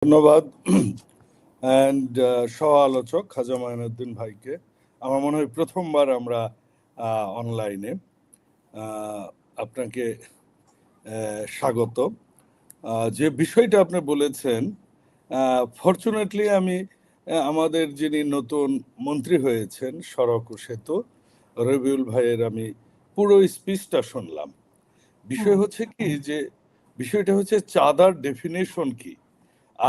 ধন্যবাদ অ্যান্ড সহ আলোচক খাজা মাইনুদ্দিন ভাইকে। আমার মনে হয় প্রথমবার আমরা অনলাইনে। আপনাকে স্বাগত। যে বিষয়টা আপনি বলেছেন, ফরচুনেটলি আমি আমাদের যিনি নতুন মন্ত্রী হয়েছেন সড়ক ও সেতু, রবিউল ভাইয়ের আমি পুরো স্পিচটা শুনলাম। বিষয় হচ্ছে কি, যে বিষয়টা হচ্ছে চাঁদার ডেফিনেশন কি।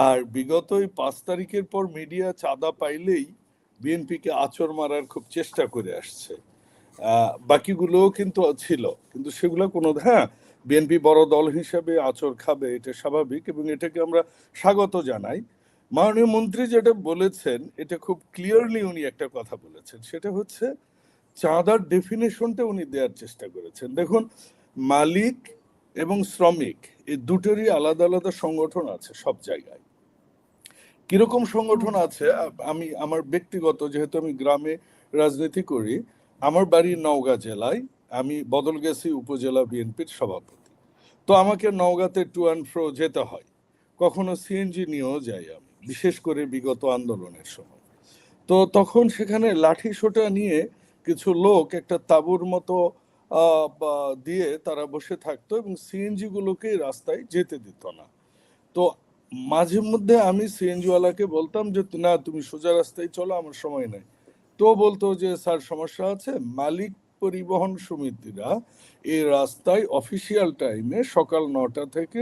আর বিগত ওই 5 তারিখের পর মিডিয়া চাঁদা পাইলেই বিএনপিকে আঁচড় মারার খুব চেষ্টা করে আসছে। বাকিগুলোও কিন্তু ছিল, কিন্তু সেগুলো কোনো, হ্যাঁ, বিএনপি বড় দল হিসেবে আঁচড় খাবে, এটা স্বাভাবিক এবং এটাকে আমরা স্বাগত জানাই। মাননীয় মন্ত্রী যেটা বলেছেন, এটা খুব ক্লিয়ারলি উনি একটা কথা বলেছেন, সেটা হচ্ছে চাঁদার ডেফিনেশনটা উনি দেওয়ার চেষ্টা করেছেন। দেখুন, মালিক এবং শ্রমিক এই দুটোরই আলাদা আলাদা সংগঠন আছে সব জায়গায়। কিরকম সংগঠন আছে, আমি আমার ব্যক্তিগত, যেহেতু আমি গ্রামে রাজনীতি করি, আমার বাড়ি নওগাঁ জেলায়, আমি বদলগাছি উপজেলা বিএনপির সভাপতি। তো আমাকে নওগাঁতে টু অ্যান্ড ফ্রো যেতে হয়, কখনো সিএনজি নিয়েও যাই আমি, বিশেষ করে বিগত আন্দোলনের সময়। তো তখন সেখানে লাঠি সোটা নিয়ে কিছু লোক একটা তাঁবুর মতো দিয়ে তারা বসে থাকতো এবং সিএনজি গুলোকে রাস্তায় যেতে দিত না। তো মাঝে মধ্যে আমি সিএনজিওয়ালাকে বলতাম যে না, তুমি সোজা রাস্তায় চলো, আমার সময় নাই। তো বলতো যে স্যার, সমস্যা আছে, মালিক পরিবহন সমিতিরা এই রাস্তায় অফিসিয়াল টাইমে সকাল 9টা থেকে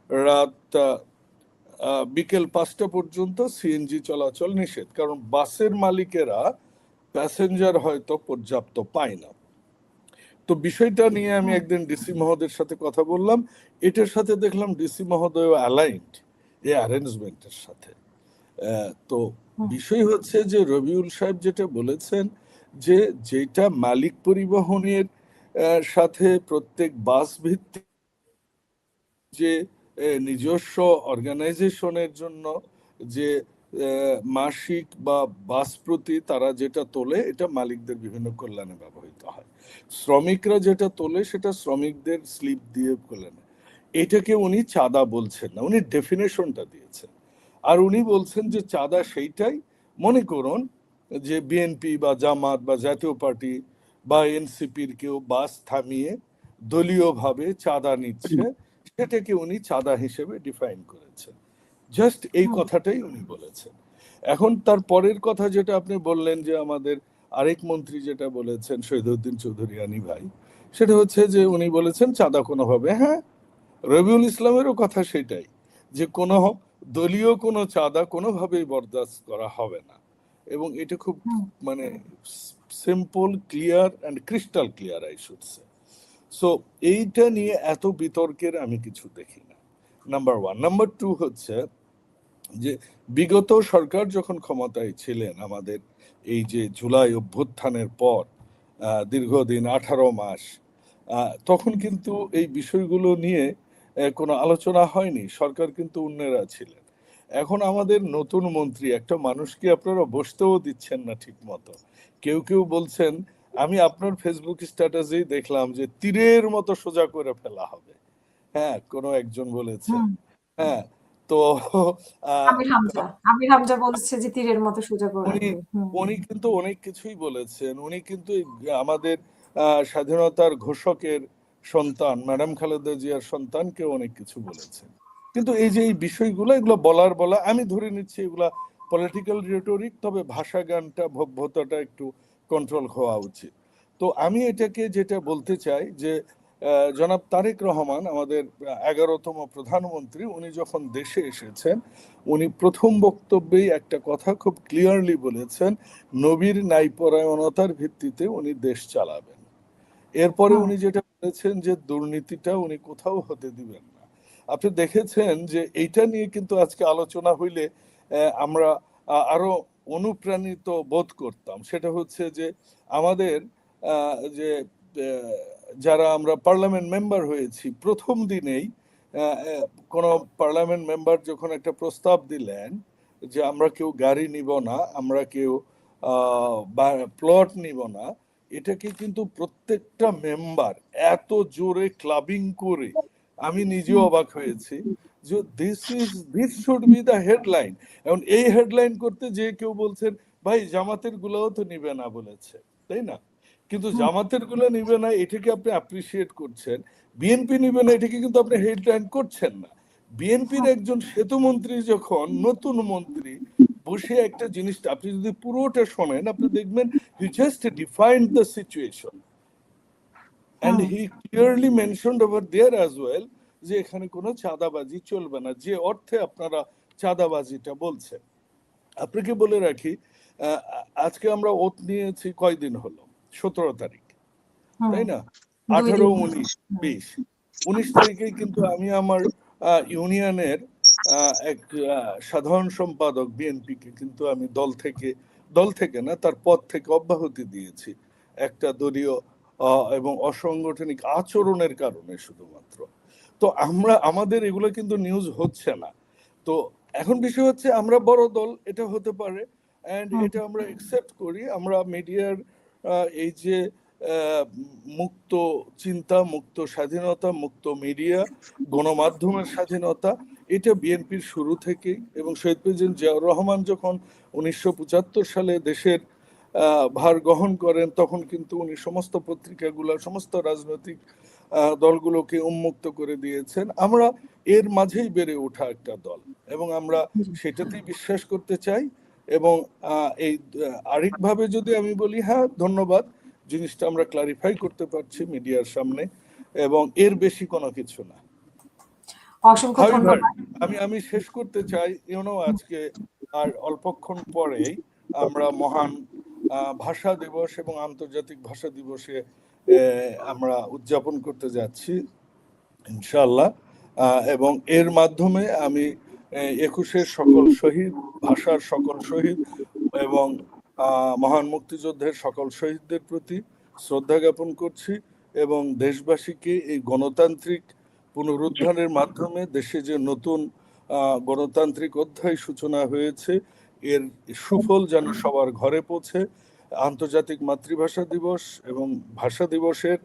রাত বিকেল 5টা পর্যন্ত সিএনজি চলাচল নিষেধ, কারণ বাসের মালিকেরা প্যাসেঞ্জার হয়তো পর্যাপ্ত পায় না। তো বিষয়টা নিয়ে আমি একদিন ডিসি মহোদয়ের সাথে কথা বললাম, এটার সাথে দেখলাম ডিসি মহোদয় অ্যালাইন্ড এই অ্যারেঞ্জমেন্টের সাথে। তো বিষয় হচ্ছে যে রবিউল সাহেব যেটা বলেছেন, যে যেটা মালিক পরিবহনের সাথে প্রত্যেক বাস ভিত্তিক যে নিজস্ব অর্গানাইজেশনের জন্য যে মাসিক বা বাস প্রতি তারা যেটা তোলে, এটা মালিকদের বিভিন্ন কল্যাণে ব্যবহৃত হয়। শ্রমিকরা যেটা তোলে সেটা শ্রমিকদের স্লিপ দিয়ে কল্যাণে। এটাকে উনি চাঁদা বলছেন না, উনি ডেফিনেশনটা দিয়েছেন। আর উনি বলছেন যে চাঁদা সেইটাই, মনে করুন যে বিএনপি বা জামাত বা জাতীয় পার্টি বা এনসিপির কেউ বাস থামিয়ে দলীয়ভাবে চাঁদা নিচ্ছে, সেটাকে উনি চাঁদা হিসেবে ডিফাইন করেছেন। জাস্ট এই কথাটাই উনি বলেছেন। এখন তার পরের কথা যেটা আপনি বললেন, যে আমাদের আরেক মন্ত্রী যেটা বলেছেন, শহীদউদ্দিন চৌধুরী ভাই, সেটা হচ্ছে যে উনি বলেছেন চাঁদা কোনোভাবে, হ্যাঁ, রবিউল ইসলামেরও কথা সেটাই, যে কোনো দলীয় কোনো চাঁদা কোনোভাবেই বরদাস্ত করা হবে না। এবং এটা খুব মানে simple, clear and crystal clear, I should say. So এইটা নিয়ে এত বিতর্কের আমি কিছু দেখি না, নাম্বার ওয়ান। নাম্বার টু হচ্ছে যে বিগত সরকার যখন ক্ষমতায় ছিলেন, আমাদের এই যে জুলাই অভ্যুত্থানের পর দীর্ঘদিন 18 মাস, তখন কিন্তু এই বিষয়গুলো নিয়ে কোনো আলোচনা হয়নি, সরকার কিন্তু উন্নয়রা ছিলেন। এখন আমাদের নতুন মন্ত্রী, একটা মানুষকে আপনারা বসতেও দিচ্ছেন না ঠিক মতো। কেউ কেউ বলছেন, আমি আপনার ফেসবুক স্ট্যাটাসেই দেখলাম যে তীরের মতো সোজা করে ফেলা হবে, হ্যাঁ, কোনো একজন বলেছেন। হ্যাঁ, তো আমির হামজা বলছে যে তীরের মতো সোজা করে উনি দিবে। উনি কিন্তু অনেক কিছুই বলেছেন। উনি কিন্তু আমাদের স্বাধীনতার ঘোষকের সন্তান ম্যাডাম খালেদা জিয়ার সন্তানকে অনেক কিছু বলেছেন। কিন্তু এই যে এই বিষয়গুলো, এগুলো বলা আমি ধরে নিচ্ছি এগুলা পলিটিক্যাল রিটোরিক, তবে ভাষা গানটা, ভব্যতাটা একটু কন্ট্রোল হওয়া উচিত। তো আমি এটাকে যেটা বলতে চাই, যে জনাব তারেক রহমান, আমাদের 11তম প্রধানমন্ত্রী, উনি যখন দেশে এসেছেন, উনি প্রথম বক্তব্যেই একটা কথা খুব ক্লিয়ারলি বলেছেন, নবীর ন্যায়পরায়ণতার ভিত্তিতে উনি দেশ চালাবেন। এরপরে উনি যেটা বলেছেন, যে দুর্নীতিটা উনি কোথাও হতে দিবেন না। আপনি দেখেছেন যে এইটা নিয়ে কিন্তু আজকে আলোচনা হইলে আমরা আরো অনুপ্রাণিত বোধ করতাম। সেটা হচ্ছে যে আমাদের যে যারা আমরা পার্লামেন্ট মেম্বার হয়েছি, প্রথম দিনেই কোনো পার্লামেন্ট মেম্বার যখন একটা প্রস্তাব দিলেন যে আমরা কেউ গাড়ি নিব না, আমরা কেউ প্লট নিব না, এটাকে কিন্তু প্রত্যেকটা মেম্বার এত জোরে ক্লাবিং করে, আমি নিজেও অবাক হয়েছি যে this should be the headline. এখন এই হেডলাইন করতে যে কেউ বলছেন ভাই জামাতের গুলাও তো নিবে না বলেছে, তাই না? কিন্তু জামাতের গুলো নিবে না এটাকে আপনি অ্যাপ্রিসিয়েট করছেন, বিএনপি নিবে না এটাকে কিন্তু আপনি হেডলাইন করছেন না। বিএনপির একজন সেতুমন্ত্রী যখন নতুন মন্ত্রী বসে একটা জিনিসটা আপনি যদি পুরোটা শোনেন আপনি দেখবেন he just defined the situation and he clearly mentioned over there as well যে এখানে কোনো চাঁদাবাজি চলবে না, যে অর্থে আপনারা চাঁদাবাজিটা বলছেন। আপনাকে বলে রাখি আজকে আমরা ওত নিয়েছি কয়দিন হলো, 17 তারিখ, তাই না? 18, 19, 20, 19 তারিখে কিন্তু আমি আমার ইউনিয়নের এক সাধারণ সম্পাদক বিএনপিকে কিন্তু আমি দল থেকে না তার পদ থেকে অব্যাহতি দিয়েছি একটা দলীয় এবং অসাংগঠনিক আচরণের কারণে শুধুমাত্র। তো আমাদের এগুলো কিন্তু নিউজ হচ্ছে না। তো এখন বিষয় হচ্ছে আমরা বড় দল, এটা হতে পারে, এন্ড এটা আমরা একসেপ্ট করি। আমরা মিডিয়ার এই যে মুক্ত চিন্তা, মুক্ত স্বাধীনতা, মুক্ত মিডিয়া, গণমাধ্যমের স্বাধীনতা, এটা বিএনপির শুরু থেকেই। এবং শহীদ প্রেসিডেন্ট জিয়াউর রহমান যখন 1975 সালে দেশের ভার গ্রহণ করেন তখন কিন্তু উনি সমস্ত পত্রিকাগুলো, সমস্ত রাজনৈতিক দলগুলোকে উন্মুক্ত করে দিয়েছেন। আমরা এর মাঝেই বেড়ে ওঠা একটা দল এবং আমরা সেটাতেই বিশ্বাস করতে চাই। এবং এই আরেকভাবে যদি আমি বলি, হ্যাঁ ধন্যবাদ, জিনিসটা আমরা ক্লারিফাই করতে পারছি মিডিয়ার সামনে, এবং এর বেশি কোনো কিছু না। অসংখ্য ধন্যবাদ। আমি শেষ করতে চাই, আজকে আর অল্পক্ষণ পরেই আমরা মহান ভাষা দিবস এবং আন্তর্জাতিক ভাষা দিবসে আমরা উদযাপন করতে যাচ্ছি ইনশাআল্লাহ। এবং এর মাধ্যমে আমি 21-এর সকল শহীদ, ভাষার সকল শহীদ এবং মহান মুক্তিযুদ্ধের সকল শহীদদের প্রতি শ্রদ্ধা জ্ঞাপন করছি এবং দেশবাসীকে এই গণতান্ত্রিক পুনরুদ্ধারের মাধ্যমে দেশে যে নতুন গণতান্ত্রিক অধ্যায় সূচনা হয়েছে এর সুফল যেন সবার ঘরে পৌঁছে। আন্তর্জাতিক মাতৃভাষা দিবস এবং ভাষা দিবসের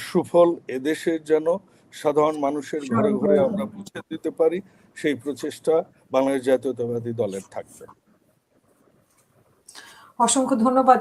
সুফল এদেশের যেন সাধারণ মানুষের ঘরে ঘরে আমরা পৌঁছে দিতে পারি, সেই প্রচেষ্টা বাংলাদেশ জাতীয়তাবাদী দলের থাকবে। অসংখ্য ধন্যবাদ।